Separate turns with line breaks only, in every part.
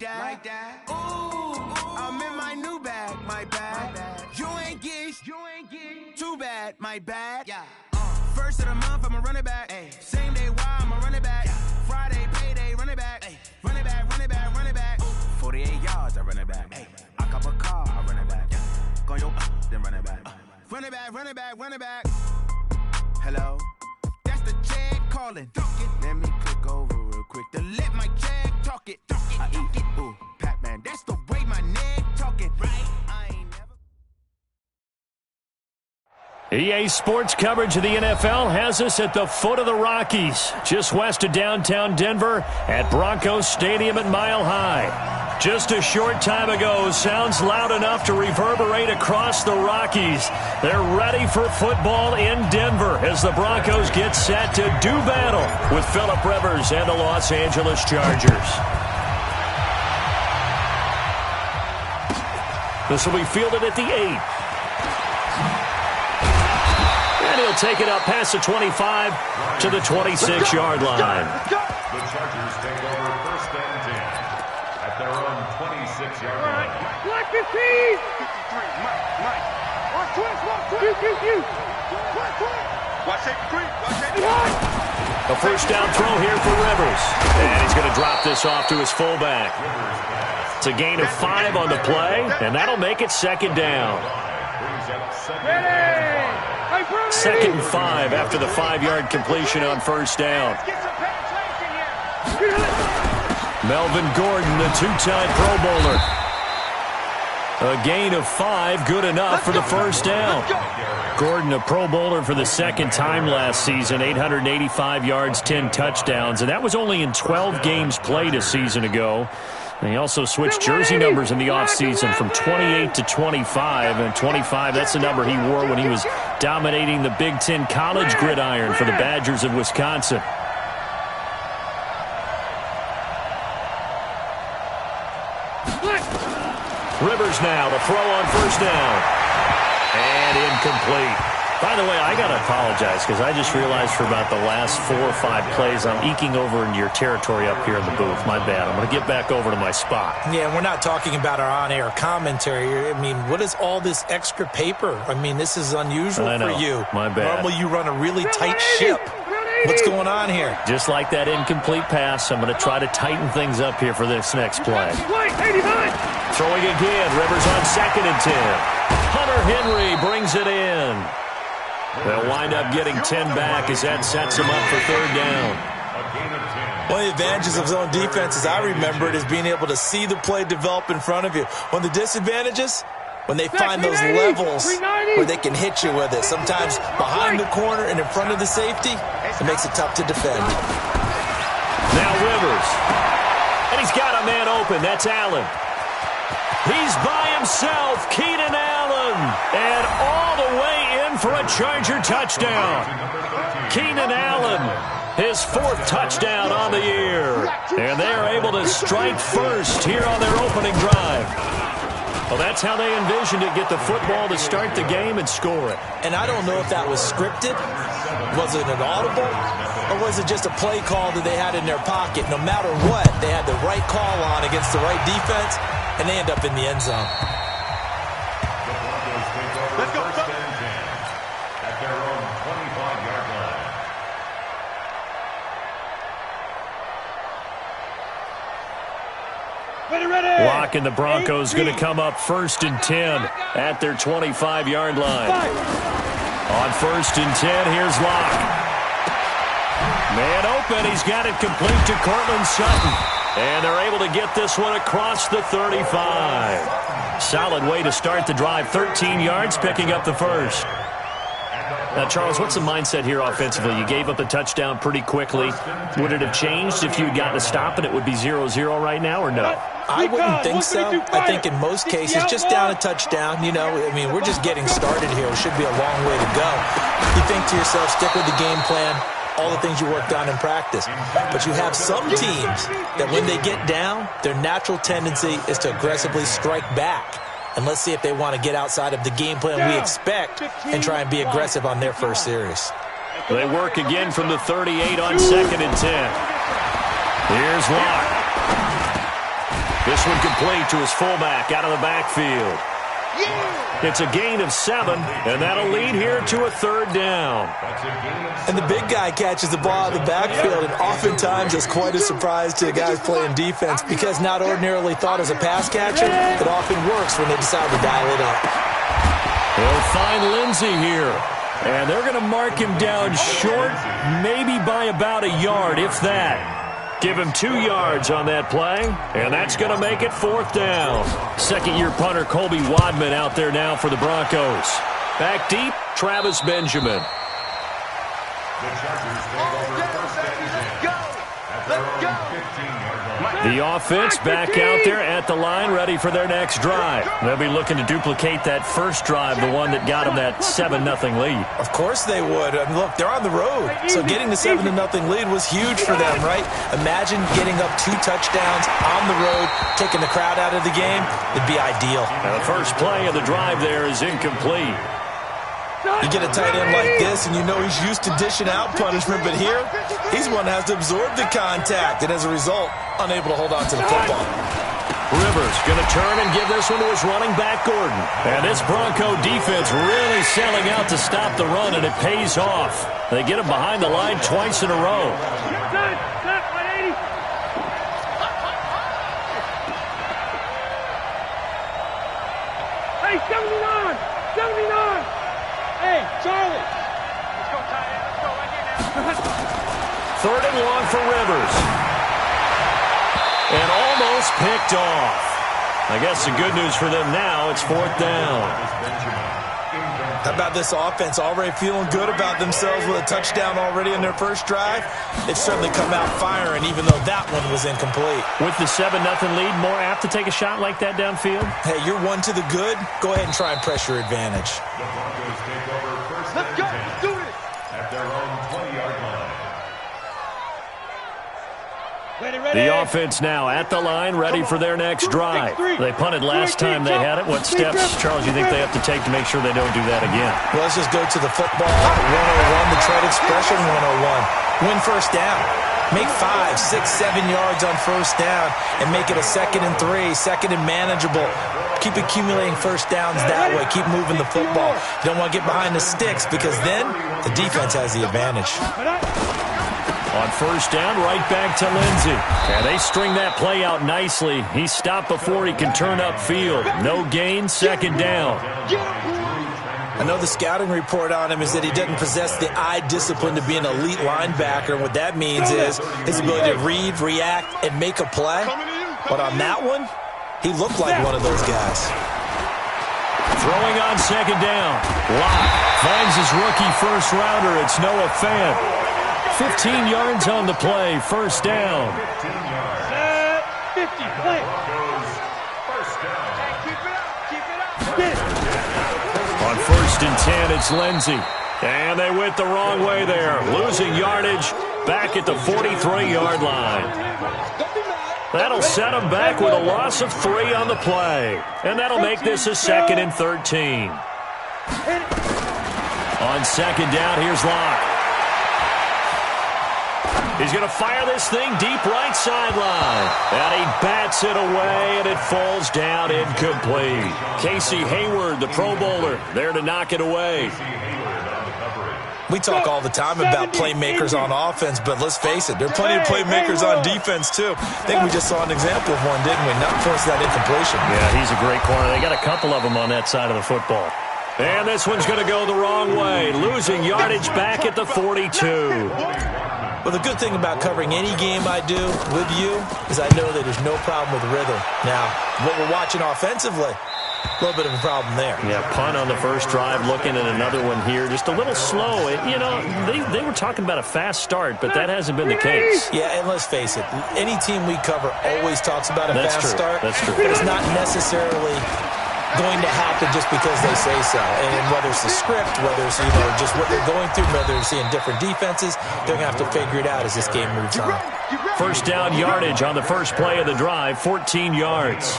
like that. Ooh, I'm in my new bag, my bad. You ain't get too bad, my bad. Yeah. First of the month, I'ma run it back. Ay. Same day, why I'ma run it back. Friday, payday, run it back. Ay. Run it back, run it back, run it back. 48 yards, I run it back. Ay. I cop a car, I run it back. Go yo, then run it back. Run it back, run it back, run it back. Hello? That's the jag calling. Let me click over real quick to let my jag talk it. I eat it, ooh, Pac-Man. That's the way my neck talking. Right? I ain't never.
EA Sports coverage of the NFL has us at the foot of the Rockies, just west of downtown Denver at Broncos Stadium at Mile High. Just a short time ago, sounds loud enough to reverberate across the Rockies. They're ready for football in Denver as the Broncos get set to do battle with Phillip Rivers and the Los Angeles Chargers. This will be fielded at the 8. And he'll take it up past the 25 to the 26-yard line.
The Chargers take over first and 10 at their own 26-yard line.
Black 15! Mike. Watch twist. Watch
A first down throw here for Rivers. And he's going to drop this off to his fullback. It's a gain of 5 on the play, and that'll make it second down. Second and 5 after the 5-yard completion on first down. Melvin Gordon, the two-time Pro Bowler. A gain of 5, good enough for the first down. Gordon, a Pro Bowler for the second time last season, 885 yards, 10 touchdowns, and that was only in 12 games played a season ago. And he also switched jersey numbers in the offseason from 28 to 25, and 25, that's the number he wore when he was dominating the Big Ten college gridiron for the Badgers of Wisconsin. Rivers now to throw on first down. And incomplete. By the way, I got to apologize because I just realized for about the last 4 or 5 plays I'm eking over into your territory up here in the booth. My bad. I'm going to get back over to my spot.
Yeah, we're not talking about our on-air commentary. I mean, what is all this extra paper? I mean, this is unusual for you.
My bad.
Normally you run a really tight ship. What's going on here?
Just like that incomplete pass, I'm going to try to tighten things up here for this next play. Throwing again. Rivers on second and 10. Hunter Henry brings it in. They'll wind up getting 10 back as that sets them up for third down.
One of the advantages of zone defense, as I remember it, is being able to see the play develop in front of you. One of the disadvantages, when they find those levels where they can hit you with it. Sometimes behind the corner and in front of the safety, it makes it tough to defend.
Now Rivers. And he's got a man open. That's Allen. He's by himself, Keenan Allen. And all the way in for a Charger touchdown. Keenan Allen, his 4th touchdown on the year. And they are able to strike first here on their opening drive. Well, that's how they envisioned it, get the football to start the game and score it.
And I don't know if that was scripted. Was it an audible? Or was it just a play call that they had in their pocket? No matter what, they had the right call on against the right defense, and they end up in the end zone.
Let's go. First and 10 at their own 25-yard line.
Lock and the Broncos going to come up first and 10 at their 25-yard line. On first and 10, here's Locke. Man open, he's got it complete to Cortland Sutton. And they're able to get this one across the 35. Solid way to start the drive. 13 yards, picking up the first. Now, Charles, what's the mindset here offensively? You gave up the touchdown pretty quickly. Would it have changed if you had gotten a stop and it would be 0-0 right now, or no?
I wouldn't think so. I think in most cases, just down a touchdown, you know, I mean, we're just getting started here. It should be a long way to go. You think to yourself, stick with the game plan, all the things you worked on in practice. But you have some teams that when they get down, their natural tendency is to aggressively strike back. And let's see if they want to get outside of the game plan we expect and try and be aggressive on their first series.
They work again from the 38 on second and 10. Here's Locke. This one complete to his fullback out of the backfield. It's a gain of 7, and that'll lead here to a 3rd down.
And the big guy catches the ball out of the backfield, and oftentimes it's quite a surprise to the guys playing defense because not ordinarily thought as a pass catcher, it often works when they decide to dial it up.
They'll find Lindsey here, and they're going to mark him down short, maybe by about a yard, if that. Give him 2 yards on that play, and that's going to make it 4th down. Second-year punter Colby Wadman out there now for the Broncos. Back deep, Travis Benjamin.
The Chargers take over 1st and 10 at their own 15-yard line.
The offense back out there at the line, ready for their next drive. They'll be looking to duplicate that first drive, the one that got them that 7-0 lead.
Of course they would. I mean, look, they're on the road, so getting the 7-0 lead was huge for them, right? Imagine getting up 2 touchdowns on the road, taking the crowd out of the game. It'd be ideal.
Now the first play of the drive there is incomplete.
You get a tight end like this, and you know he's used to dishing out punishment, but here, he's one that has to absorb the contact, and as a result, unable to hold on to the football.
Rivers going to turn and give this one to his running back, Gordon. And this Bronco defense really selling out to stop the run, and it pays off. They get him behind the line twice in a row.
Hey, 79! 79! Hey, Charlie! Let's go, tight end. Let's go right here now.
3rd and long for Rivers. And almost picked off. I guess the good news for them now, it's 4th down.
How about this offense? Already feeling good about themselves with a touchdown already in their first drive. They've certainly come out firing, even though that one was incomplete.
With the 7-0 lead, more apt to take a shot like that downfield?
Hey, you're 1 to the good. Go ahead and try and press your advantage.
The Broncos take over 1st and 10 at their own 20-yard line.
The offense now at the line, ready for their next drive. They punted last time they had it. What steps, Charles, you think they have to take to make sure they don't do that again?
Well, let's just go to the football 101, the trade expression 101. Win first down. Make 5, 6, 7 yards on first down and make it a 2nd and 3, 2nd and manageable. Keep accumulating first downs that way. Keep moving the football. You don't want to get behind the sticks because then the defense has the advantage.
On first down, right back to Lindsey. And they string that play out nicely. He stopped before he can turn upfield. No gain, 2nd down.
I know the scouting report on him is that he doesn't possess the eye discipline to be an elite linebacker. And what that means is his ability to read, react, and make a play. But on that one, he looked like one of those guys.
Throwing on 2nd down. Locke finds his rookie first rounder. It's Noah Fant. 15 yards on the play. First down.
15 yards.
50, play.
First down.
Keep it up.
On 1st and 10, it's Lindsey. And they went the wrong way there. Losing yardage back at the 43-yard line. That'll set them back with a loss of 3 on the play. And that'll make this a 2nd and 13. On 2nd down, here's Locke. He's going to fire this thing deep right sideline. And he bats it away, and it falls down incomplete. Casey Hayward, the Pro Bowler, there to knock it away.
We talk all the time about playmakers on offense, but let's face it, there are plenty of playmakers on defense, too. I think we just saw an example of one, didn't we? Not force that incompletion.
Yeah, he's a great corner. They got a couple of them on that side of the football. And this one's going to go the wrong way. Losing yardage back at the 42.
Well, the good thing about covering any game I do with you is I know that there's no problem with rhythm. Now, what we're watching offensively, a little bit of a problem there.
Yeah, punt on the first drive, looking at another one here. Just a little slow. You know, they were talking about a fast start, but that hasn't been the case.
Yeah, and let's face it, any team we cover always talks about a fast start.
That's true.
But it's not necessarily going to happen just because they say so. And whether it's the script, whether it's just what they're going through, whether they're seeing different defenses, they're going to have to figure it out as this game moves on.
First down yardage on the first play of the drive, 14 yards.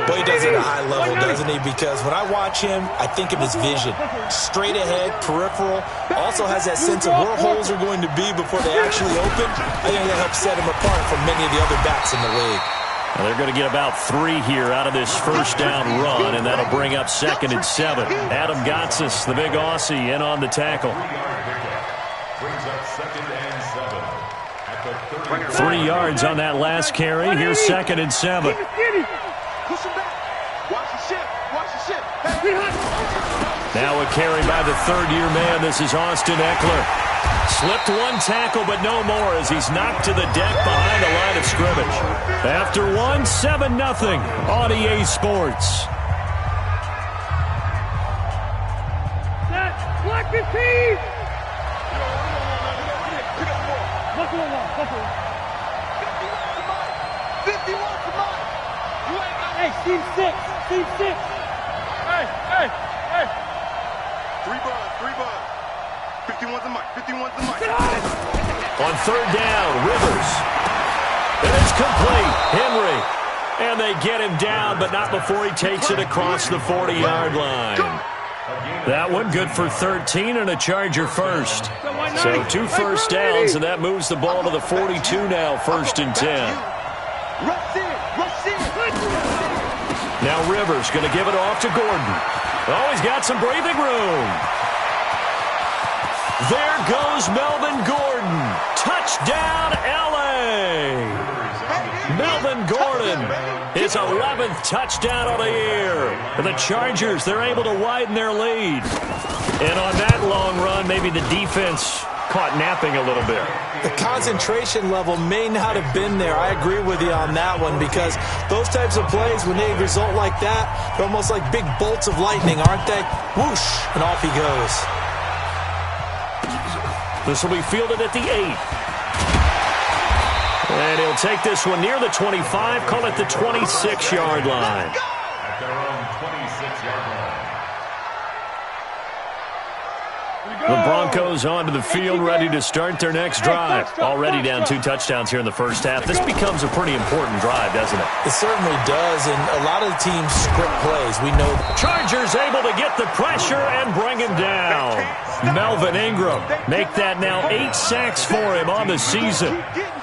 Boy, he does it at a high level, doesn't he? Because when I watch him, I think of his vision. Straight ahead, peripheral. Also has that sense of where holes are going to be before they actually open. I think that helps set him apart from many of the other backs in the league.
Well, they're going to get about 3 here out of this first down run, and that'll bring up 2nd and 7. Adam Gotsis, the big Aussie, in on the tackle.
Brings up 2nd and 7 at the
3 yards on that last carry. Here's 2nd and 7.
Push him back. Watch the ship. Watch the ship.
Now a carry by the third-year man. This is Austin Eckler. Slipped 1 tackle, but no more as he's knocked to the deck behind the line of scrimmage. After 1, 7-0 on EA Sports.
Block the team. Buckle along. 51 to mine. Hey, team 6. Hey.
3 buds. 51's the mic. 51's the mic.
On 3rd down, Rivers. And it's complete. Henry. And they get him down, but not before he takes it across the 40-yard line. That one good for 13 and a Charger first. So 2 first downs, and that moves the ball to the 42 now, 1st and 10. Now Rivers going to give it off to Gordon. Oh, he's got some breathing room. There goes Melvin Gordon. Touchdown, L.A. Melvin Gordon, his 11th touchdown of the year. And the Chargers, they're able to widen their lead. And on that long run, maybe the defense caught napping a little bit.
The concentration level may not have been there. I agree with you on that one because those types of plays, when they result like that, they're almost like big bolts of lightning, aren't they? Whoosh, and off he goes.
This will be fielded at the 8. And he'll take this one near the 25, call it the 26-yard line.
at their own 26-yard line.
The Broncos onto the field, ready to start their next drive. Already down 2 touchdowns here in the first half. This becomes a pretty important drive, doesn't it?
It certainly does, and a lot of the teams script plays. We know that.
Chargers able to get the pressure and bring him down. Melvin Ingram make that now 8 sacks for him on the season.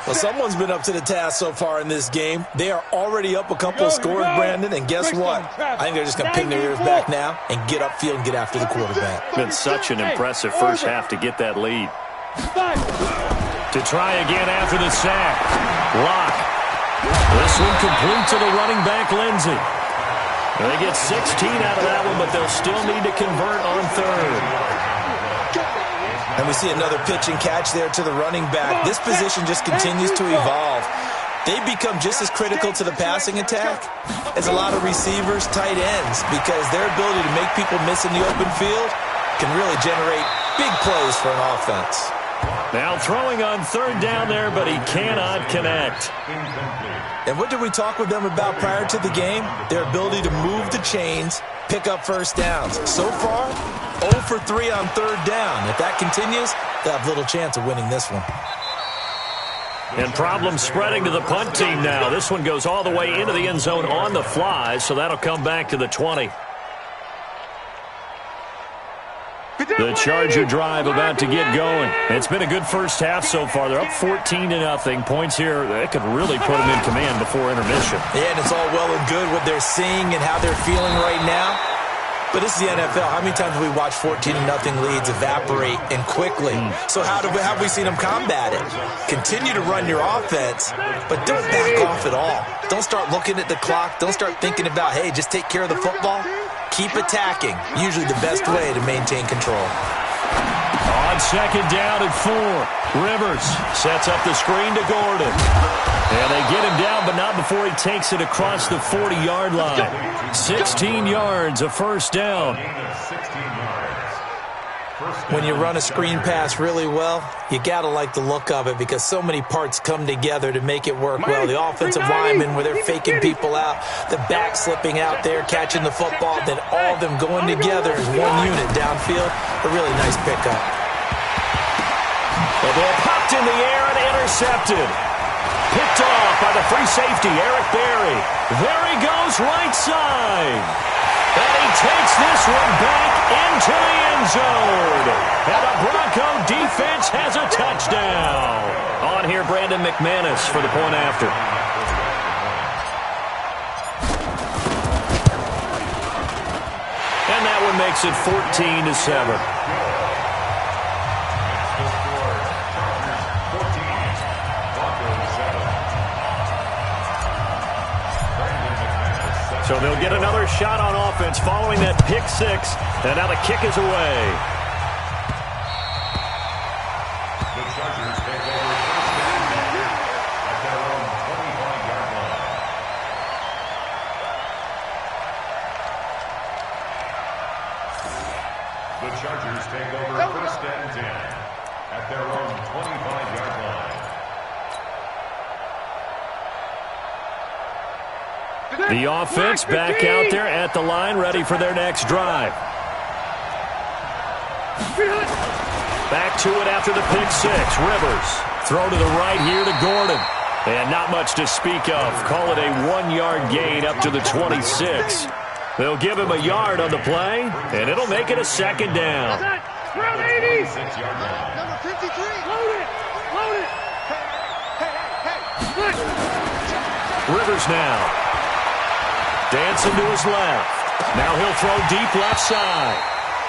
Well, someone's been up to the task so far in this game. They are already up a couple of scores, Brandon, and guess what? I think they're just going to pin their ears back now and get upfield and get after the quarterback.
Been such an impressive first half to get that lead. To try again after the sack. Lock. This one complete to the running back, Lindsey. They get 16 out of that one, but they'll still need to convert on third.
And we see another pitch and catch there to the running back. This position just continues to evolve. They become just as critical to the passing attack as a lot of receivers, tight ends, because their ability to make people miss in the open field can really generate big plays for an offense.
Now throwing on third down there, but he cannot connect.
And what did we talk with them about prior to the game? Their ability to move the chains, pick up first downs. So far, 0 for 3 on third down. If that continues, they'll have little chance of winning this one.
And problems spreading to the punt team now. This one goes all the way into the end zone on the fly, so that'll come back to the 20. The Charger drive about to get going. It's been a good first half so far. They're up 14-0. Points here, that could really put them in command before intermission.
Yeah, and it's all well and good what they're seeing and how they're feeling right now. But this is the NFL. How many times have we watched 14-0 leads evaporate and quickly? So how have we seen them combat it? Continue to run your offense, but don't back off at all. Don't start looking at the clock. Don't start thinking about, hey, just take care of the football. Keep attacking. Usually the best way to maintain control.
On second down at 4, Rivers sets up the screen to Gordon. And they get him down, but not before he takes it across the 40-yard line. 16 yards, a first down.
When you run a screen pass really well, you got to like the look of it because so many parts come together to make it work well. The offensive linemen, where they're faking people out, the back slipping out there, catching the football, then all of them going together as one unit downfield. A really nice pickup.
The ball popped in the air and intercepted. Picked off by the free safety, Eric Berry. There he goes, right side. And he takes this one back into the end zone. And the Bronco defense has a touchdown. On here, Brandon McManus for the point after. makes it 14-7. So they'll get another shot on offense following that pick six. And now the kick is away.
The Chargers take over first and 10 at their own 25-yard line. The Chargers take over first and 10 at their own 25-yard line.
The offense back out there at the line, ready for their next drive. Back to it after the pick six. Rivers throw to the right here to Gordon. And not much to speak of. Call it a 1-yard gain up to the 26. They'll give him a yard on the play, and it'll make it a second down.
Round 80.
Number 53.
Load it. Load it.
Hey.
Rivers now. Dancing to his left. Now he'll throw deep left side.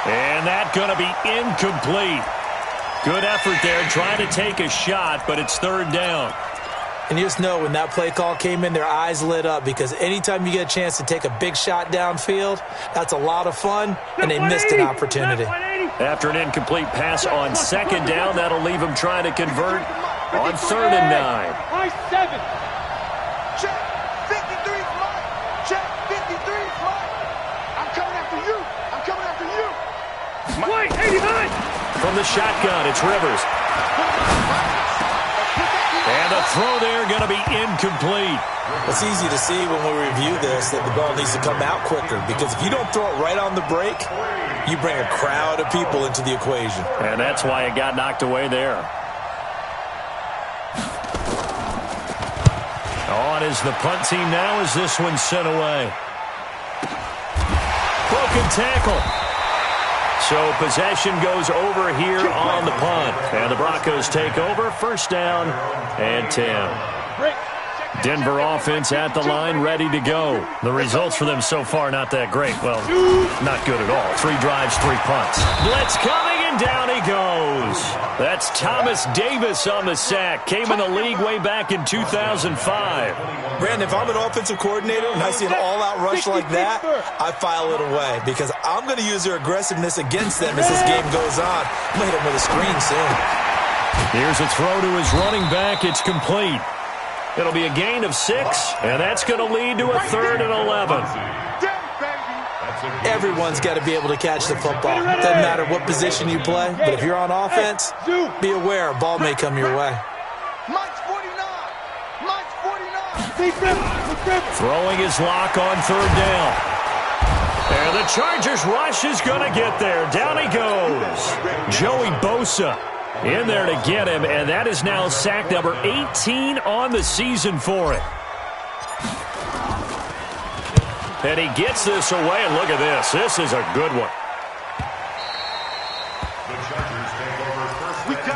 And that's going to be incomplete. Good effort there trying to take a shot, but it's third down.
And you just know when that play call came in, their eyes lit up because anytime you get a chance to take a big shot downfield, that's a lot of fun, and they missed an opportunity.
After an incomplete pass on second down, that'll leave him trying to convert on 3rd and 9.
High 7.
Check. 53's mine. Check. 53's mine. I'm coming after you. I'm coming after you.
White, 89.
From the shotgun, it's Rivers. And the throw there going to be incomplete.
It's easy to see when we review this that the ball needs to come out quicker because if you don't throw it right on the break, you bring a crowd of people into the equation.
And that's why it got knocked away there. On is the punt team now as this one's sent away. Broken tackle. So possession goes over here on the punt. And the Broncos take over. First down and 10. Denver offense at the line, ready to go. The results for them so far not that great. Well, not good at all. 3 drives, 3 punts. Blitz coming, and down he goes. That's Thomas Davis on the sack. Came in the league way back in 2005.
Brandon, if I'm an offensive coordinator and I see an all-out rush like that, I file it away because I'm going to use their aggressiveness against them as this game goes on. I'm going to hit them with a screen soon.
Here's a throw to his running back. It's complete. It'll be a gain of 6, and that's going to lead to a 3rd and 11.
Everyone's got to be able to catch the football. Doesn't matter what position you play, but if you're on offense, be aware a ball may come your way.
Mike's 49. Mike's 49.
Throwing his lock on 3rd down. And the Chargers rush is going to get there. Down he goes. Joey Bosa in there to get him, and that is now sack number 18 on the season for it. And he gets this away, and look at this. This is a good one.
The Chargers take over first and 10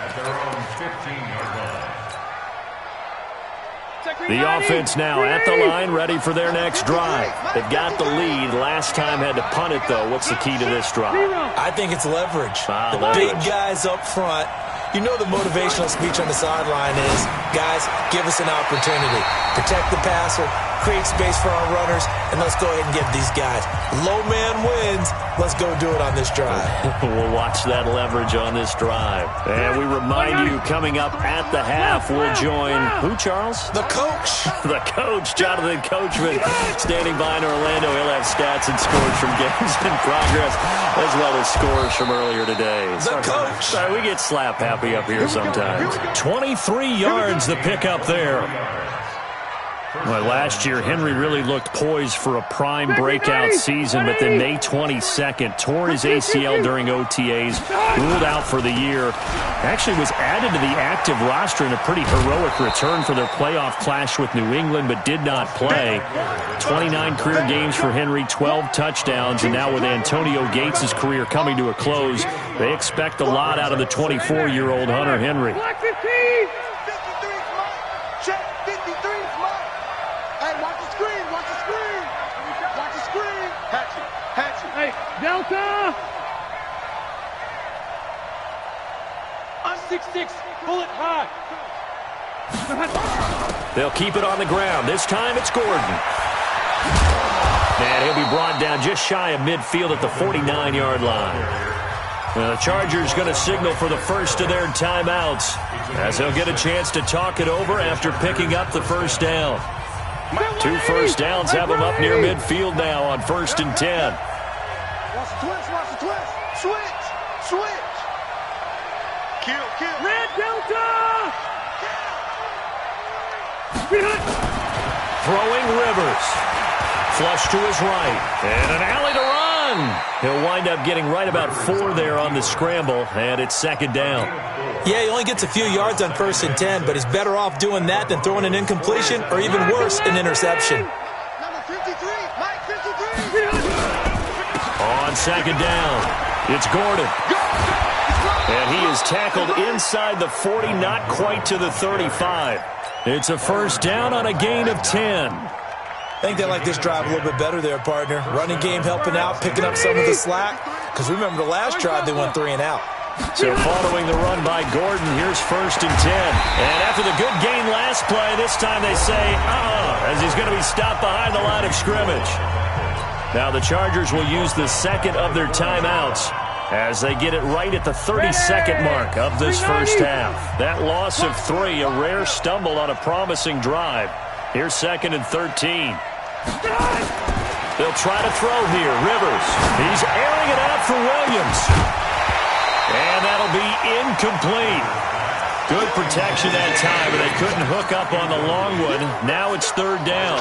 at their own 15-yard line.
The offense now at the line, ready for their next drive. They've got the lead. Last time had to punt it, though. What's the key to this drive?
I think it's leverage. The
leverage.
big guys up front. You know the motivational speech on the sideline is, guys, give us an opportunity. Protect the passer, create space for our runners, and let's go ahead and give these guys. Low man wins. Let's go do it on this drive.
We'll watch that leverage on this drive. And we remind you, coming up at the half, we'll join who, Charles?
The coach.
The coach, Jonathan Coachman, standing by in Orlando. He'll have stats and scores from games in progress, as well as scores from earlier today.
The coach.
Sorry, we get slap happy up here sometimes. 23 yards the pickup there. Well, last year, Henry really looked poised for a prime breakout season, but then May 22nd, tore his ACL during OTAs, ruled out for the year. Actually was added to the active roster in a pretty heroic return for their playoff clash with New England, but did not play. 29 career games for Henry, 12 touchdowns, and now with Antonio Gates' career coming to a close, they expect a lot out of the 24-year-old Hunter Henry.
Black 15.
53's mine. Check. 53's mine. Hey, watch the screen. Watch the screen. Watch the screen. Hatchet. Hatchet.
Hey, Delta! I'm 6'6", bullet high.
They'll keep it on the ground. This time it's Gordon. And he'll be brought down just shy of midfield at the 49-yard line. Well, the Chargers going to signal for the first of their timeouts as they'll get a chance to talk it over after picking up the first down. 2 first downs have them up near midfield now on 1st and 10.
Watch the twist, watch the twist. Switch, switch. Kill, kill.
Red Delta!
Throwing Rivers. Flush to his right. And an alley to run. He'll wind up getting right about 4 there on the scramble, and it's 2nd down.
Yeah, he only gets a few yards on 1st and 10, but he's better off doing that than throwing an incompletion or even worse, an interception.
Number 53, Mike 53.
On 2nd down, it's Gordon. And he is tackled inside the 40, not quite to the 35. It's a first down on a gain of 10.
I think they like this drive a little bit better there, partner. Running game helping out, picking up some of the slack. Because remember the last drive, they went 3 and out.
So following the run by Gordon, here's 1st and 10. And after the good gain last play, this time they say, as he's going to be stopped behind the line of scrimmage. Now the Chargers will use the second of their timeouts as they get it right at the 32nd mark of this first half. That loss of 3, a rare stumble on a promising drive. Here's 2nd and 13. They'll try to throw here. Rivers. He's airing it out for Williams. And that'll be incomplete. Good protection that time, but they couldn't hook up on the long one. Now it's 3rd down.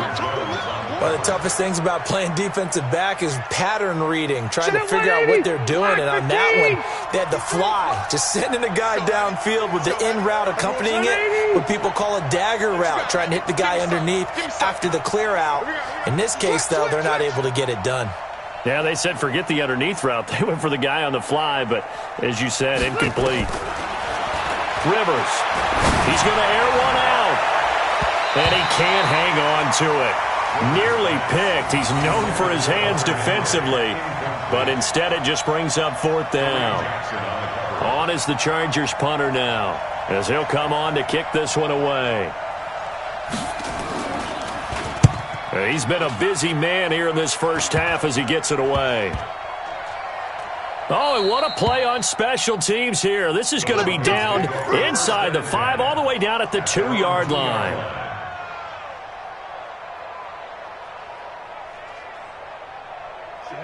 One of the toughest things about playing defensive back is pattern reading, trying to figure out what they're doing. And on that one, they had to fly, just sending the guy downfield with the in route accompanying it, what people call a dagger route, trying to hit the guy underneath after the clear out. In this case, though, they're not able to get it done.
Yeah, they said forget the underneath route. They went for the guy on the fly, but as you said, incomplete. Rivers. He's going to air one out. And he can't hang on to it. Nearly picked. He's known for his hands defensively, but instead it just brings up 4th down. On is the Chargers punter now, as he'll come on to kick this one away. He's been a busy man here in this first half as he gets it away. Oh, and what a play on special teams here. This is going to be down inside the 5, all the way down at the 2-yard line.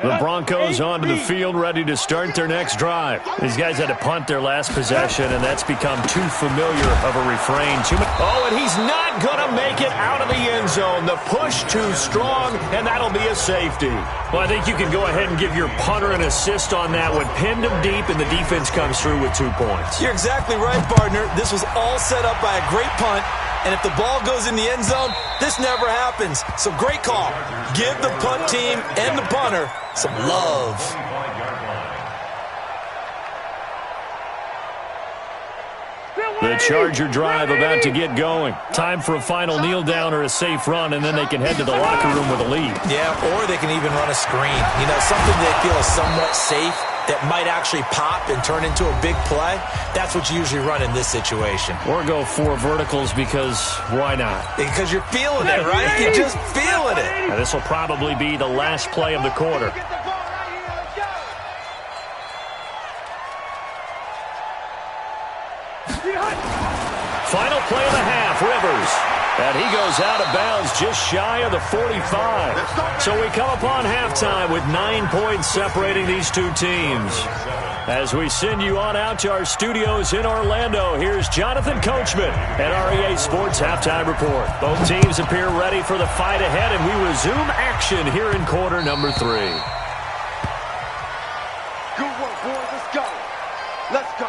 The Broncos onto the field, ready to start their next drive. These guys had to punt their last possession, and that's become too familiar of a refrain. Oh, and he's not going to make it out of the end zone. The push too strong, and that'll be a safety. Well, I think you can go ahead and give your punter an assist on that one. Pinned him deep, and the defense comes through with 2 points.
You're exactly right, partner. This was all set up by a great punt. And if the ball goes in the end zone, this never happens. So great call. Give the punt team and the punter some love.
The Charger drive about to get going. Time for a final kneel down or a safe run, and then they can head to the locker room with a lead.
Yeah, or they can even run a screen. You know, something they feel is somewhat safe that might actually pop and turn into a big play. That's what you usually run in this situation.
Or go 4 verticals because why not?
Because you're feeling it, right? You're just feeling it.
Now, this will probably be the last play of the quarter. Final play of the half, Rivers. And he goes out of bounds just shy of the 45. So we come upon halftime with 9 points separating these two teams. As we send you on out to our studios in Orlando, here's Jonathan Coachman at REA Sports Halftime Report. Both teams appear ready for the fight ahead, and we resume action here in quarter number 3.
Good work, boys. Let's go. Let's go.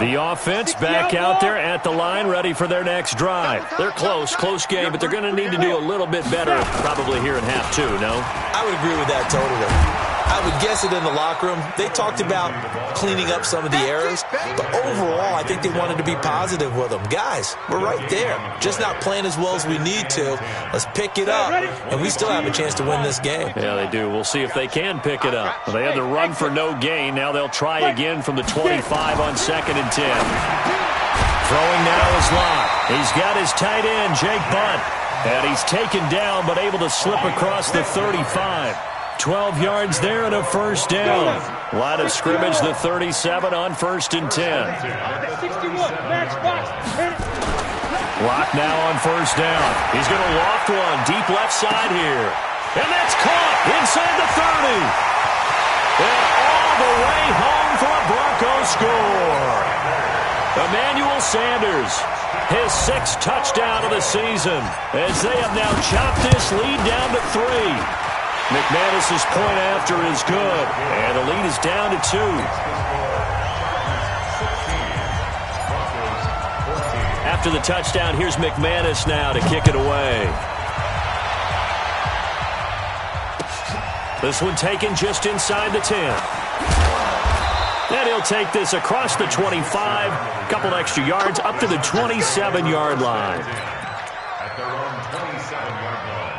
The offense back out there at the line, ready for their next drive. They're close game, but they're going to need to do a little bit better probably here in half 2, no?
I would agree with that totally. I would guess it in the locker room. They talked about cleaning up some of the errors, but overall, I think they wanted to be positive with them. Guys, we're right there. Just not playing as well as we need to. Let's pick it up, and we still have a chance to win this game.
Yeah, they do. We'll see if they can pick it up. They had the run for no gain. Now they'll try again from the 25 on 2nd and 10. Throwing now is Locke. He's got his tight end, Jake Bunt. And he's taken down, but able to slip across the 35. 12 yards there and a first down. Line of scrimmage, the 37 on 1st and 10. Locke now on 1st down. He's going to loft one deep left side here. And that's caught inside the 30. And all the way home for a Broncos score. Emmanuel Sanders, his 6th touchdown of the season, as they have now chopped this lead down to 3. McManus's point after is good, and the lead is down to 2. After the touchdown, here's McManus now to kick it away. This one taken just inside the 10. And he'll take this across the 25, a couple extra yards, up to the 27-yard line.
At their own 27-yard line.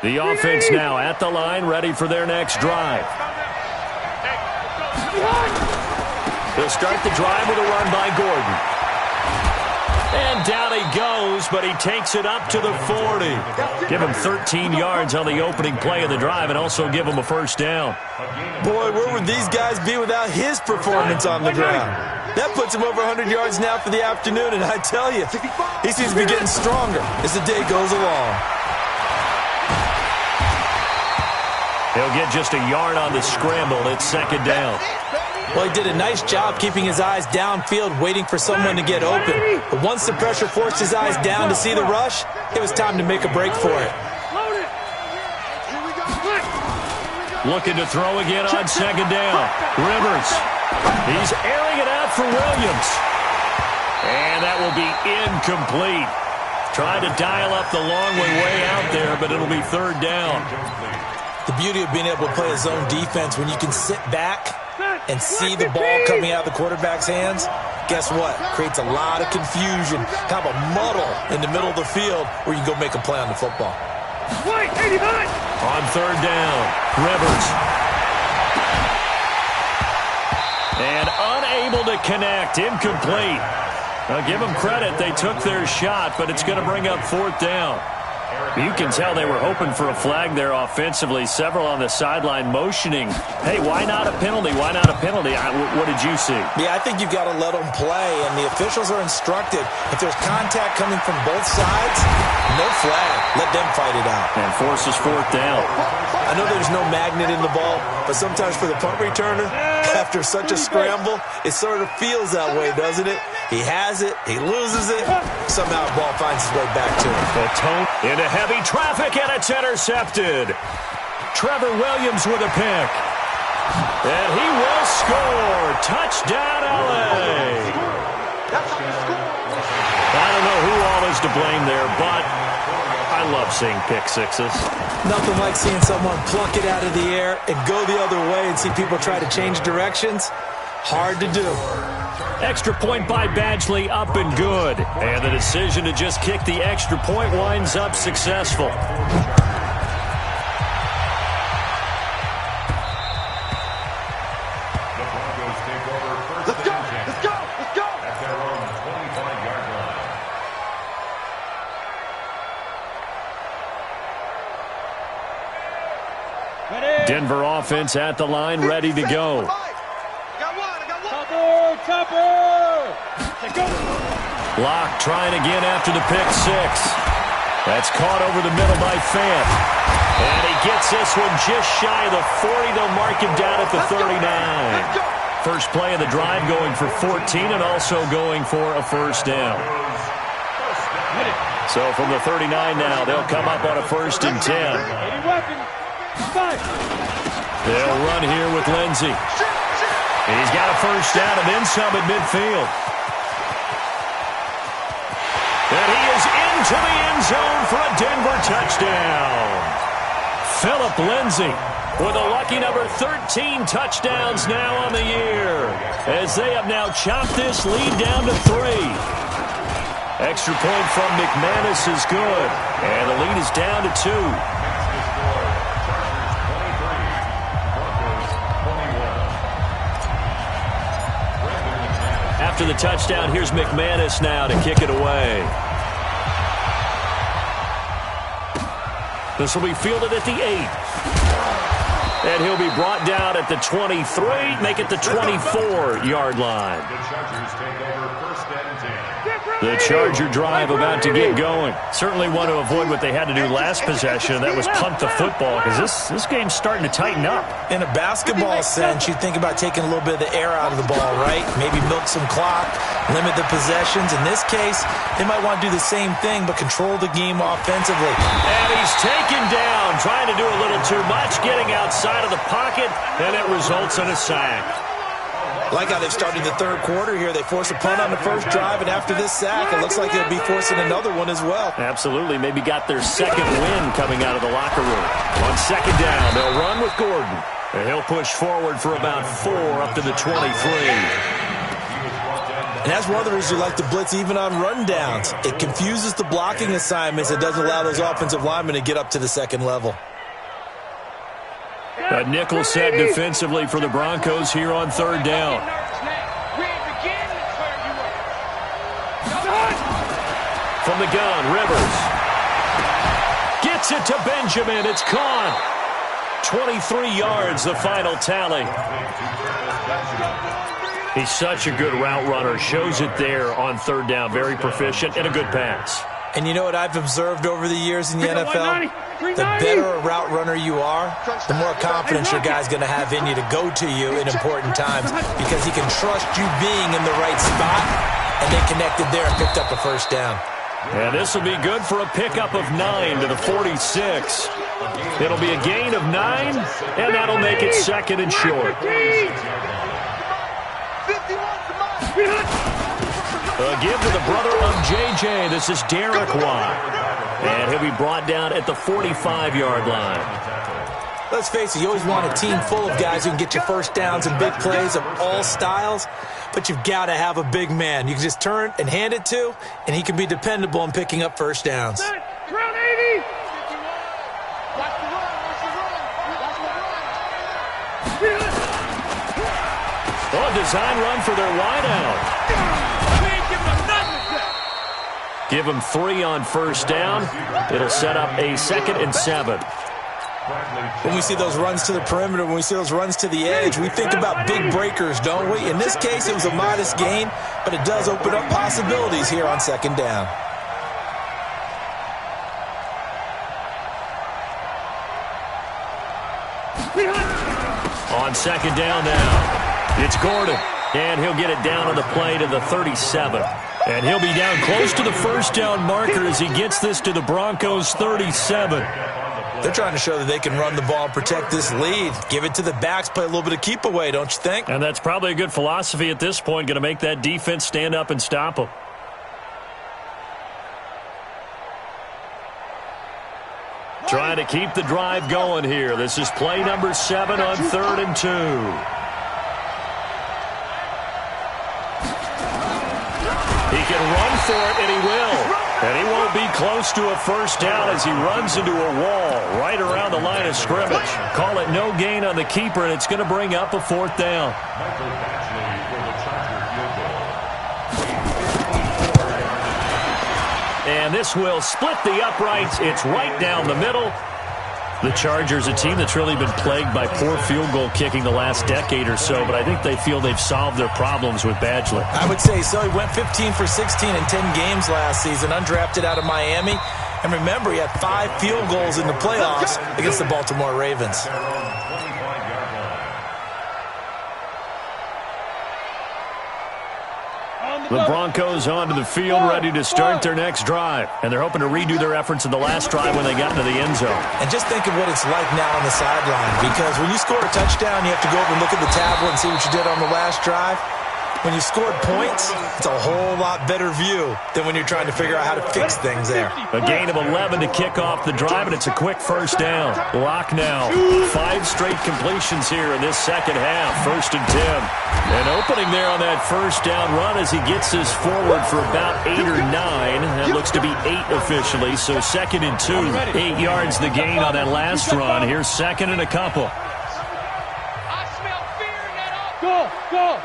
The offense now at the line, ready for their next drive. They'll start the drive with a run by Gordon. And down he goes, but he takes it up to the 40. Give him 13 yards on the opening play of the drive and also give him a first down.
Boy, where would these guys be without his performance on the ground? That puts him over 100 yards now for the afternoon, and I tell you, he seems to be getting stronger as the day goes along.
He'll get just a yard on the scramble. It's 2nd down.
Well, he did a nice job keeping his eyes downfield, waiting for someone to get open. But once the pressure forced his eyes down to see the rush, it was time to make a break for it.
Looking to throw again on 2nd down. Rivers. He's airing it out for Williams. And that will be incomplete. Trying to dial up the long way out there, but it'll be 3rd down.
The beauty of being able to play a zone defense when you can sit back and see the ball coming out of the quarterback's hands, guess what? Creates a lot of confusion, kind of a muddle in the middle of the field where you can go make a play on the football.
On 3rd down, Rivers. And unable to connect, incomplete. Now give them credit, they took their shot, but it's going to bring up 4th down. You can tell they were hoping for a flag there offensively. Several on the sideline motioning, hey, why not a penalty? Why not a penalty? What did you see?
Yeah, I think you've got to let them play, and the officials are instructed. If there's contact coming from both sides, no flag. Let them fight it out.
And forces 4th down.
I know there's no magnet in the ball, but sometimes for the punt returner, after such a scramble, it sort of feels that way, doesn't it? He has it, he loses it, somehow the ball finds its way back to him.
The tone into heavy traffic, and it's intercepted. Trevor Williams with a pick. And he will score. Touchdown, L.A. I don't know who all is to blame there, but I love seeing pick sixes.
Nothing like seeing someone pluck it out of the air and go the other way and see people try to change directions. Hard to do.
Extra point by Badgley, up and good. And the decision to just kick the extra point winds up successful.
The Broncos take over first.
Let's go! Let's go! Let's go!
At their own 25-yard line.
Denver offense at the line, ready to go. Locke trying again after the pick six. That's caught over the middle by Fant. And he gets this one just shy of the 40. They'll mark him down at the 39. First play of the drive going for 14 and also going for a first down. So from the 39 now, they'll come up on a 1st and 10. They'll run here with Lindsey. He's got a first down and then some at midfield. And he is into into the end zone for a Denver touchdown. Philip Lindsay with a lucky number 13 touchdowns now on the year, as they have now chopped this lead down to 3. Extra point from McManus is good, and the lead is down to 2. After the touchdown, here's McManus now to kick it away. This will be fielded at the 8. And he'll be brought down at the 23, make it the 24-yard line.
The Chargers take over first and 10.
The Charger drive about to get going. Certainly want to avoid what they had to do last possession, and that was punt the football, because this game's starting to tighten up.
In a basketball sense, you think about taking a little bit of the air out of the ball, right? Maybe milk some clock, limit the possessions. In this case, they might want to do the same thing, but control the game offensively.
And he's taken down, trying to do a little too much, getting outside of the pocket, and it results in a sack.
Like how they've started the third quarter here. They force a punt on the first drive, and after this sack, it looks like they'll be forcing another one as well.
Absolutely. Maybe got their second win coming out of the locker room. On second down, they'll run with Gordon. And he'll push forward for about 4 up to the 23.
And that's one of the reasons you like to blitz even on rundowns. It confuses the blocking assignments. It doesn't allow those offensive linemen to get up to the second level.
A nickel set defensively for the Broncos here on third down. From the gun, Rivers. Gets it to Benjamin. It's caught. 23 yards, the final tally. He's such a good route runner. Shows it there on third down. Very proficient and a good pass.
And you know what I've observed over the years in the NFL? The better a route runner you are, the more confidence your guy's going to have in you to go to you in important times, because he can trust you being in the right spot, and they connected there and picked up a first down.
And this will be good for a pickup of 9 to the 46. It'll be a gain of 9, and that'll make it second and short. A give to the brother of J.J. This is Derek Watt. And he'll be brought down at the 45-yard line.
Let's face it, you always want a team full of guys who can get you first downs and big plays of all styles, but you've got to have a big man you can just turn and hand it to, and he can be dependable in picking up first downs.
Round 80.
Oh, design run for their wideout. Give him 3 on first down. It'll set up a 2nd and 7.
When we see those runs to the perimeter, when we see those runs to the edge, we think about big breakers, don't we? In this case, it was a modest gain, but it does open up possibilities here on second down.
On second down now, it's Gordon. And he'll get it down on the play to the 37. And he'll be down close to the first down marker as he gets this to the Broncos' 37.
They're trying to show that they can run the ball and protect this lead. Give it to the backs, play a little bit of keep away, don't you think?
And that's probably a good philosophy at this point, going to make that defense stand up and stop them. Trying to keep the drive going here. This is play number 7 on 3rd and 2. He can run for it, and he will. And he won't be close to a first down as he runs into a wall right around the line of scrimmage. Call it no gain on the keeper, and it's going to bring up a 4th down. And this will split the uprights. It's right down the middle. The Chargers, a team that's really been plagued by poor field goal kicking the last decade or so, but I think they feel they've solved their problems with Badgley.
I would say so. He went 15 for 16 in 10 games last season, undrafted out of Miami. And remember, he had 5 field goals in the playoffs against the Baltimore Ravens.
The Broncos onto the field, ready to start their next drive. And they're hoping to redo their efforts in the last drive when they got into the end zone.
And just think of what it's like now on the sideline, because when you score a touchdown, you have to go over and look at the tablet and see what you did on the last drive. when you scored points, it's a whole lot better view than when you're trying to figure out how to fix things there.
A gain of 11 to kick off the drive, and it's a quick first down. Lock now. 5 straight completions here in this second half. 1st and 10. An opening there on that first down run as he gets this forward for about 8 or 9. That looks to be 8 officially, so 2nd and 2. 8 yards the gain on that last run. Here's 2nd and a couple.
Go.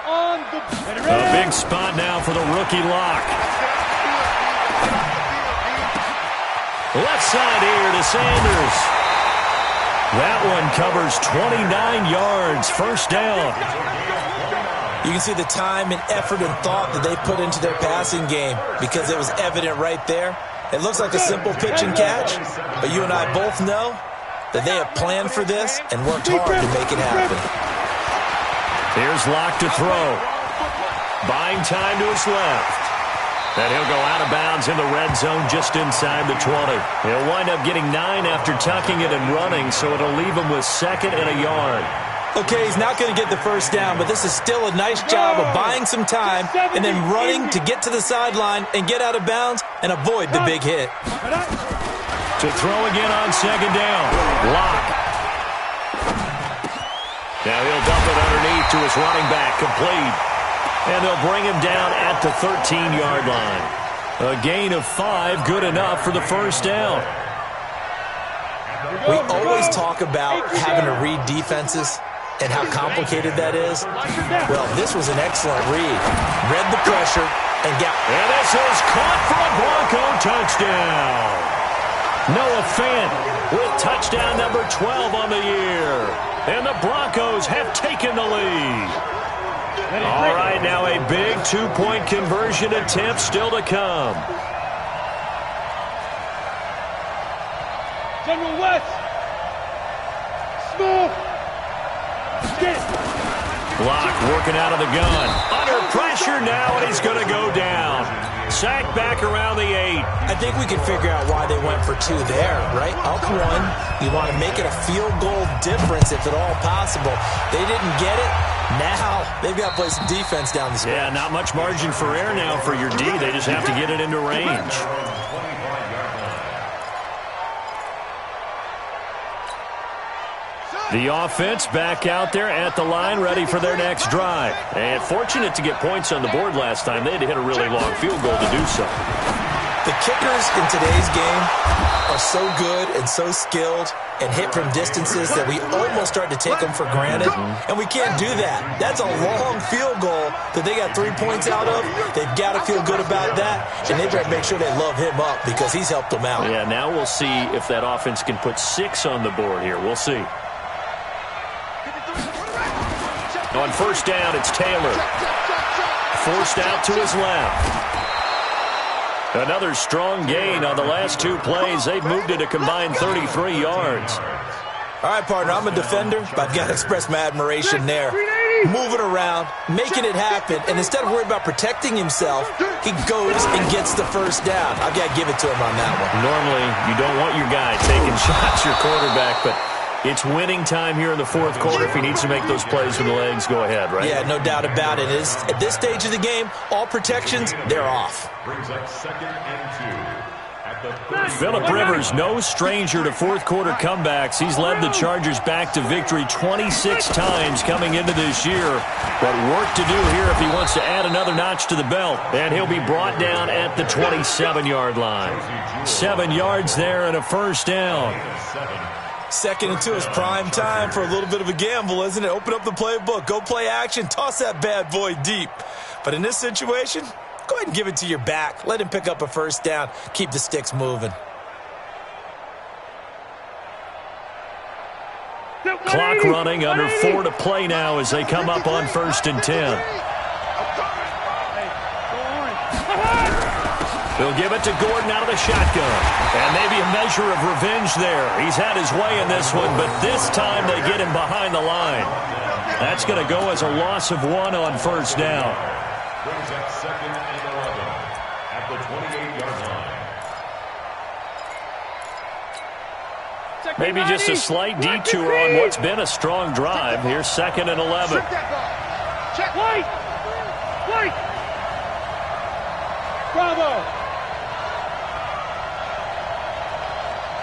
A big spot now for the rookie Lock. Left side here to Sanders. That one covers 29 yards. First down.
You can see the time and effort and thought that they put into their passing game because it was evident right there. It looks like a simple pitch and catch, but you and I both know that they have planned for this and worked hard to make it happen.
Here's Lock to throw. Buying time to his left. And he'll go out of bounds in the red zone just inside the 20. He'll wind up getting 9 after tucking it and running, so it'll leave him with 2nd and a yard.
Okay, he's not going to get the first down, but this is still a nice job of buying some time and then running to get to the sideline and get out of bounds and avoid the big hit.
To throw again on 2nd down. Lock. Now he'll dump it underneath to his running back, complete. And they'll bring him down at the 13-yard line. A gain of 5, good enough for the first down.
We always talk about having to read defenses and how complicated that is. Well, this was an excellent read. Read the pressure and got...
And this is caught for a Bronco touchdown. Noah Fant with touchdown number 12 on the year. And the Broncos have taken the lead. All right, now a big 2-point conversion attempt still to come.
General West. Small.
Block working out of the gun. Under pressure now, and he's going to go down. Sacked back around the 8.
I think we can figure out why they went for 2 there, right? Up 1. You want to make it a field goal difference if at all possible. They didn't get it. Now they've got to play some defense down the stretch.
Yeah, not much margin for error now for your D. They just have to get it into range. The offense back out there at the line, ready for their next drive. And fortunate to get points on the board last time. They had to hit a really long field goal to do so.
The kickers in today's game are so good and so skilled and hit from distances that we almost start to take them for granted. And we can't do that. That's a long field goal that they got 3 points out of. They've got to feel good about that. And they've got to make sure they love him up because he's helped them out.
Yeah, now we'll see if that offense can put 6 on the board here. We'll see. On first down, it's Taylor. Forced out to his left. Another strong gain on the last 2 plays. They've moved it a combined 33 yards.
All right, partner, I'm a defender, but I've got to express my admiration there. Moving around, making it happen, and instead of worrying about protecting himself, he goes and gets the first down. I've got to give it to him on that one.
Normally, you don't want your guy taking shots, your quarterback, but it's winning time here in the 4th quarter. If he needs to make those plays with the legs, go ahead, right?
Yeah, no doubt about it. At this stage of the game, all protections, they're off.
Brings up 2nd and 2 at the
Phillip Rivers, no stranger to 4th quarter comebacks. He's led the Chargers back to victory 26 times coming into this year. But work to do here if he wants to add another notch to the belt. And he'll be brought down at the 27-yard line. 7 yards there and a first down.
2nd and 2 is prime time for a little bit of a gamble, isn't it? Open up the playbook, go play action, toss that bad boy deep. But in this situation, go ahead and give it to your back. Let him pick up a first down. Keep the sticks moving.
Clock running, under 4 to play now as they come up on 1st and 10. They'll give it to Gordon out of the shotgun. And maybe a measure of revenge there. He's had his way in this one, but this time they get him behind the line. That's going to go as a loss of 1 on first down.
Brings up 2nd and 11 at the 28-yard line.
Maybe just a slight detour on what's been a strong drive. Here's 2nd and 11.
Check. White. Bravo.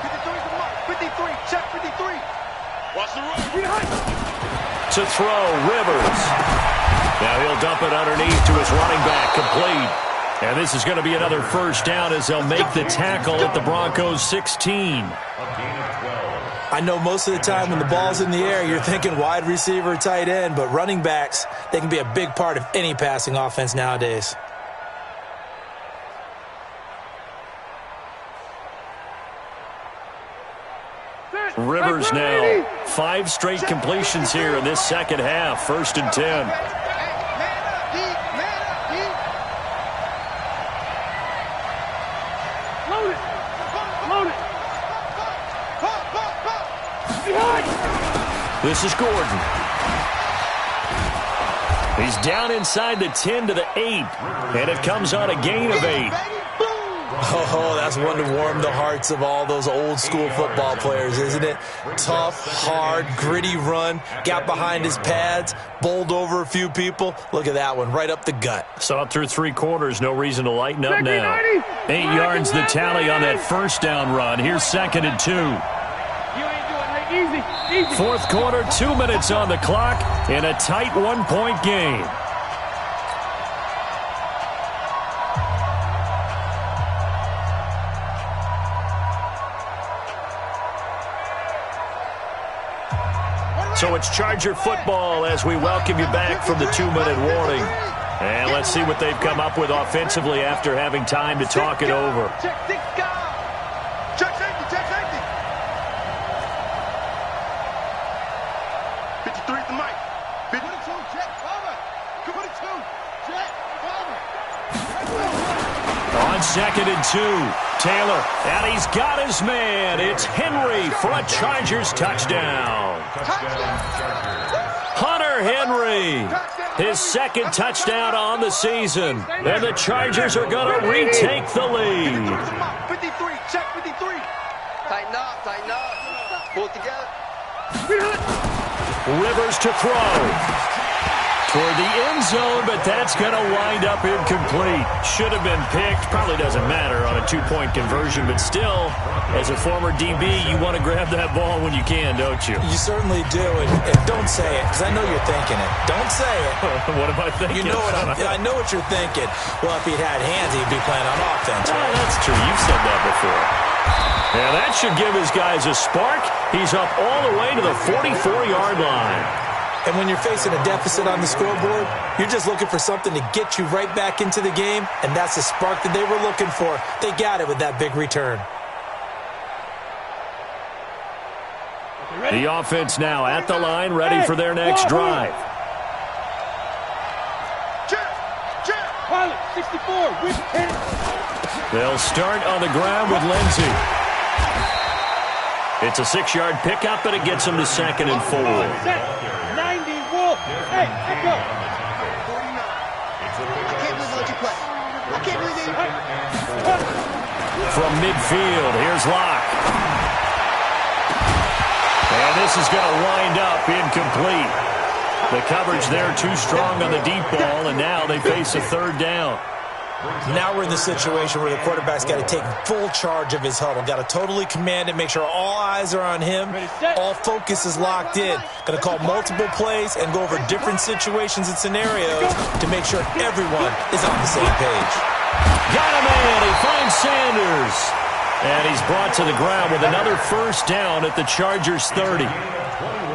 53 to Mike. 53. Check 53. Watch the road.
To throw, Rivers. Now he'll dump it underneath to his running back, complete. And this is going to be another first down as they'll make the tackle at the Broncos 16.
I know most of the time when the ball's in the air, you're thinking wide receiver, tight end, but running backs, they can be a big part of any passing offense nowadays.
Rivers now. 5 straight completions here in this second half. 1st and 10. This is Gordon. He's down inside the 10 to the 8, and it comes on a gain of 8.
Oh, that's one to warm the hearts of all those old school football players, isn't it? Tough, hard, gritty run, got behind his pads, bowled over a few people. Look at that one, right up the gut.
Saw it through 3 quarters, no reason to lighten up now. 8 yards the tally on that first down run. Here's 2nd and 2.
Easy.
4th quarter, 2 minutes on the clock in a tight 1-point game. So it's Charger football as we welcome you back from the 2-minute warning. And let's see what they've come up with offensively after having time to talk it over.
Check safety. Check safety. 53 to Mike. 52. Check. Over. 52. Check. Over.
On 2nd and 2, Taylor, and he's got his man. It's Henry for a Chargers touchdown. Hunter Henry, his 2nd touchdown on the season. And the Chargers are going to retake the lead.
53. Check 53.
Tighten up. Pull it together.
Rivers to throw. Toward the end zone, but that's going to wind up incomplete. Should have been picked. Probably doesn't matter on a 2-point conversion, but still, as a former DB, you want to grab that ball when you can, don't you?
You certainly do, and don't say it, because I know you're thinking it. Don't say it.
What am I thinking?
You know I know what you're thinking. Well, if he'd had hands, he'd be playing on offense.
Right? That's true. You've said that before. And that should give his guys a spark. He's up all the way to the 44-yard line.
And when you're facing a deficit on the scoreboard, you're just looking for something to get you right back into the game, and that's the spark that they were looking for. They got it with that big return.
The offense now at the line, ready for their next drive.
Pilot, 64, with 10.
They'll start on the ground with Lindsey. It's a 6-yard pickup, but it gets them to 2nd and 4.
90, Wolf. Hey, let's go.
I can't believe what you play. I can't believe it.
From midfield, here's Locke. And this is going to wind up incomplete. The coverage there too strong on the deep ball, and now they face a 3rd down.
Now we're in the situation where the quarterback's got to take full charge of his huddle. Got to totally command it, make sure all eyes are on him. All focus is locked in. Going to call multiple plays and go over different situations and scenarios to make sure everyone is on the same page.
Got a man. He finds Sanders. And he's brought to the ground with another first down at the Chargers 30.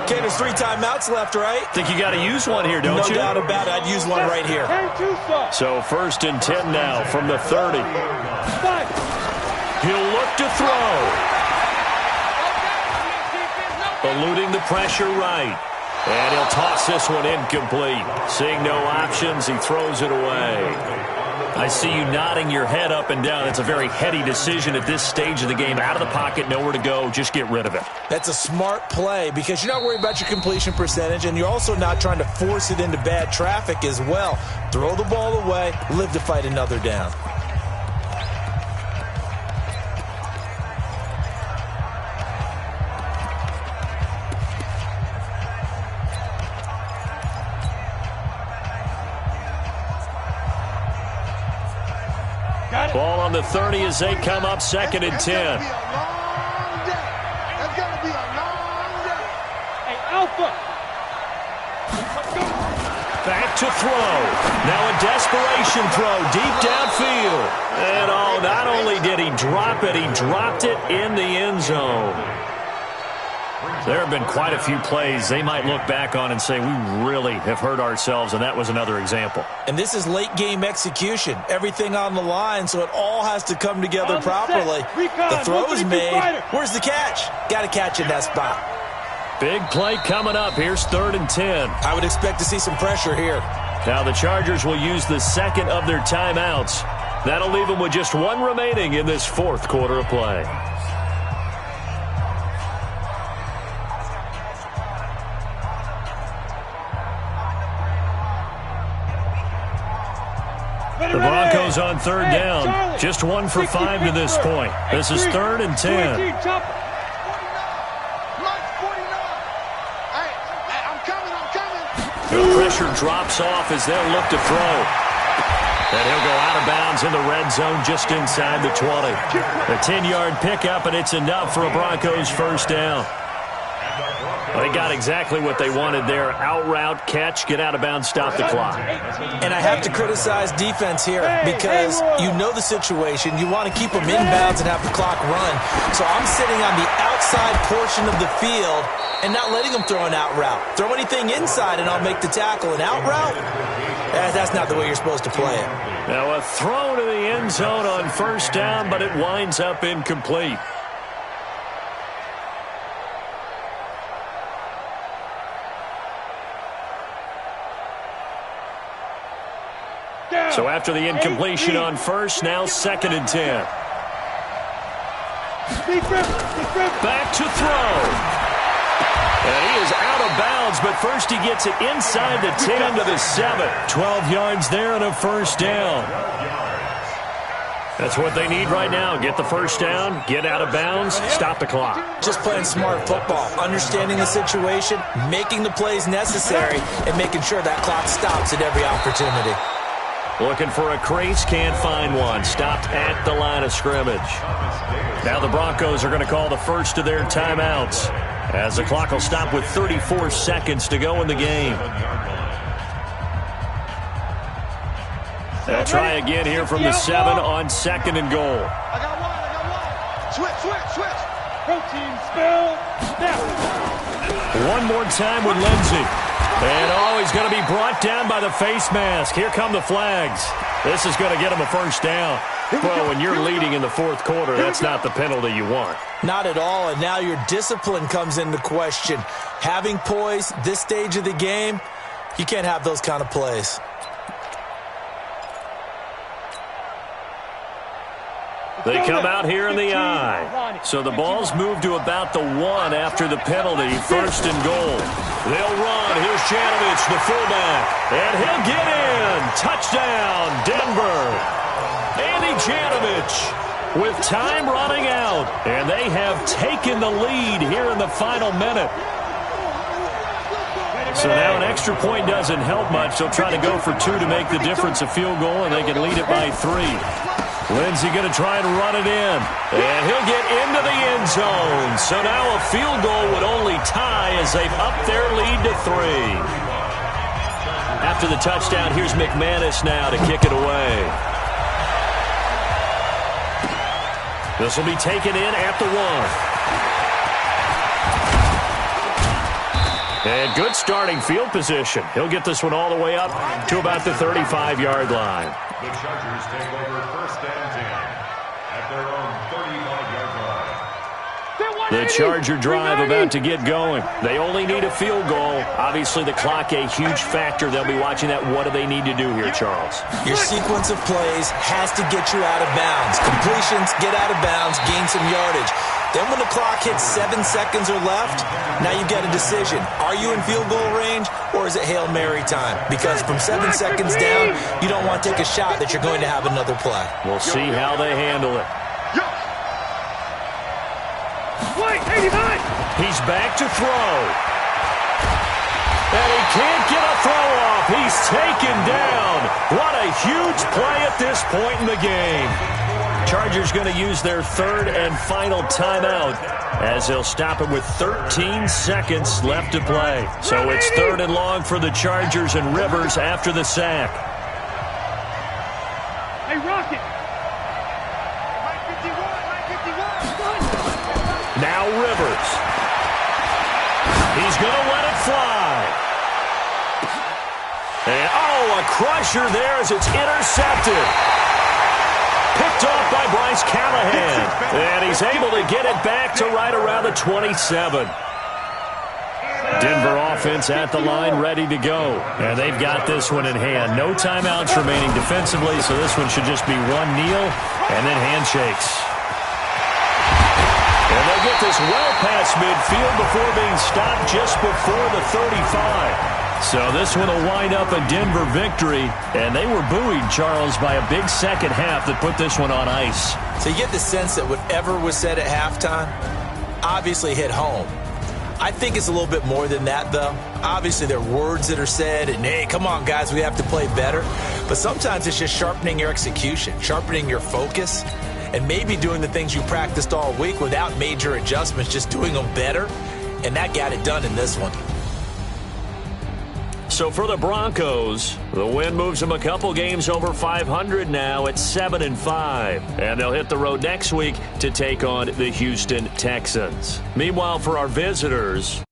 Okay, there's 3 timeouts left, right?
Think you got to use one here, don't you?
No doubt about it. I'd use one right here.
So 1st and 10 now from the 30. He'll look to throw. Eluding the pressure right. And he'll toss this one incomplete. Seeing no options, he throws it away. I see you nodding your head up and down. It's a very heady decision at this stage of the game. Out of the pocket, nowhere to go. Just get rid of it.
That's a smart play because you're not worried about your completion percentage, and you're also not trying to force it into bad traffic as well. Throw the ball away, live to fight another down.
Ball on the 30 as they come up 2nd and 10.
That's going to be a long day.
Hey, Alpha.
Back to throw. Now a desperation throw deep downfield. And not only did he drop it, he dropped it in the end zone. There have been quite a few plays they might look back on and say, we really have hurt ourselves, and that was another example.
And this is late-game execution. Everything on the line, so it all has to come together properly. The throw's made. Where's the catch? Got to catch in that spot.
Big play coming up. Here's 3rd and 10.
I would expect to see some pressure here.
Now the Chargers will use the second of their timeouts. That'll leave them with just one remaining in this 4th quarter of play. The Broncos on 3rd down. Just 1 for 5 to this point. This is 3rd and 10. The pressure drops off as they'll look to throw. And he'll go out of bounds in the red zone just inside the 20. A 10-yard pickup, and it's enough for a Broncos first down. Well, they got exactly what they wanted there. Out route, catch, get out of bounds, stop the clock.
And I have to criticize defense here because you know the situation. You want to keep them inbounds and have the clock run. So I'm sitting on the outside portion of the field and not letting them throw an out route. Throw anything inside and I'll make the tackle. An out route? That's not the way you're supposed to play it.
Now a throw to the end zone on first down, but it winds up incomplete. So after the incompletion on first, now 2nd and 10. Back to throw. And he is out of bounds, but first he gets it inside the 10 to the 7. 12 yards there and a first down. That's what they need right now. Get the first down, get out of bounds, stop the clock.
Just playing smart football, understanding the situation, making the plays necessary, and making sure that clock stops at every opportunity.
Looking for a crease, can't find one. Stopped at the line of scrimmage. Now the Broncos are going to call the first of their timeouts, as the clock will stop with 34 seconds to go in the game. They'll try again here from the 7 on 2nd and goal.
I got one. Switch.
Protein spill. Now.
One more time with Lindsey. And he's going to be brought down by the face mask. Here come the flags. This is going to get him a first down. Well, when you're leading in the 4th quarter, that's not the penalty you want.
Not at all, and now your discipline comes into question. Having poise this stage of the game, you can't have those kind of plays.
They come out here in the I. So the ball's moved to about the 1 after the penalty, 1st and goal. They'll run. Here's Janovich, the fullback. And he'll get in. Touchdown, Denver. Andy Janovich with time running out. And they have taken the lead here in the final minute. So now an extra point doesn't help much. They'll try to go for 2 to make the difference a field goal, and they can lead it by 3. Lindsey going to try and run it in. And he'll get into the end zone. So now a field goal would only tie as they've upped their lead to 3. After the touchdown, here's McManus now to kick it away. This will be taken in at the 1. And good starting field position. He'll get this one all the way up to about the 35-yard line.
The Chargers take over 1st and 10 at their own 35-yard line.
The Charger drive about to get going. They only need a field goal. Obviously, the clock a huge factor. They'll be watching that. What do they need to do here, Charles?
Your sequence of plays has to get you out of bounds. Completions, get out of bounds, gain some yardage. Then when the clock hits 7 seconds or left, now you've got a decision. Are you in field goal range, or is it Hail Mary time? Because from 7 seconds down, you don't want to take a shot that you're going to have another play.
We'll see how they handle it.
Wait, 89!
He's back to throw. And he can't get a throw off. He's taken down. What a huge play at this point in the game. Chargers going to use their third and final timeout as they'll stop it with 13 seconds left to play. So it's third and long for the Chargers and Rivers after the sack.
Hey, Rocket.
Now Rivers. He's going to let it fly. And, a crusher there as it's intercepted. Picked off by Bryce Callahan. And he's able to get it back to right around the 27. Denver offense at the line, ready to go. And they've got this one in hand. No timeouts remaining defensively, so this one should just be one kneel and then handshakes. And they'll get this well past midfield before being stopped just before the 35. So this one will wind up a Denver victory. And they were buoyed, Charles, by a big second half that put this one on ice.
So you get the sense that whatever was said at halftime obviously hit home. I think it's a little bit more than that, though. Obviously, there are words that are said, and, hey, come on, guys, we have to play better. But sometimes it's just sharpening your execution, sharpening your focus, and maybe doing the things you practiced all week without major adjustments, just doing them better. And that got it done in this one.
So for the Broncos, the win moves them a couple games over 500 now at 7-5. And they'll hit the road next week to take on the Houston Texans. Meanwhile, for our visitors,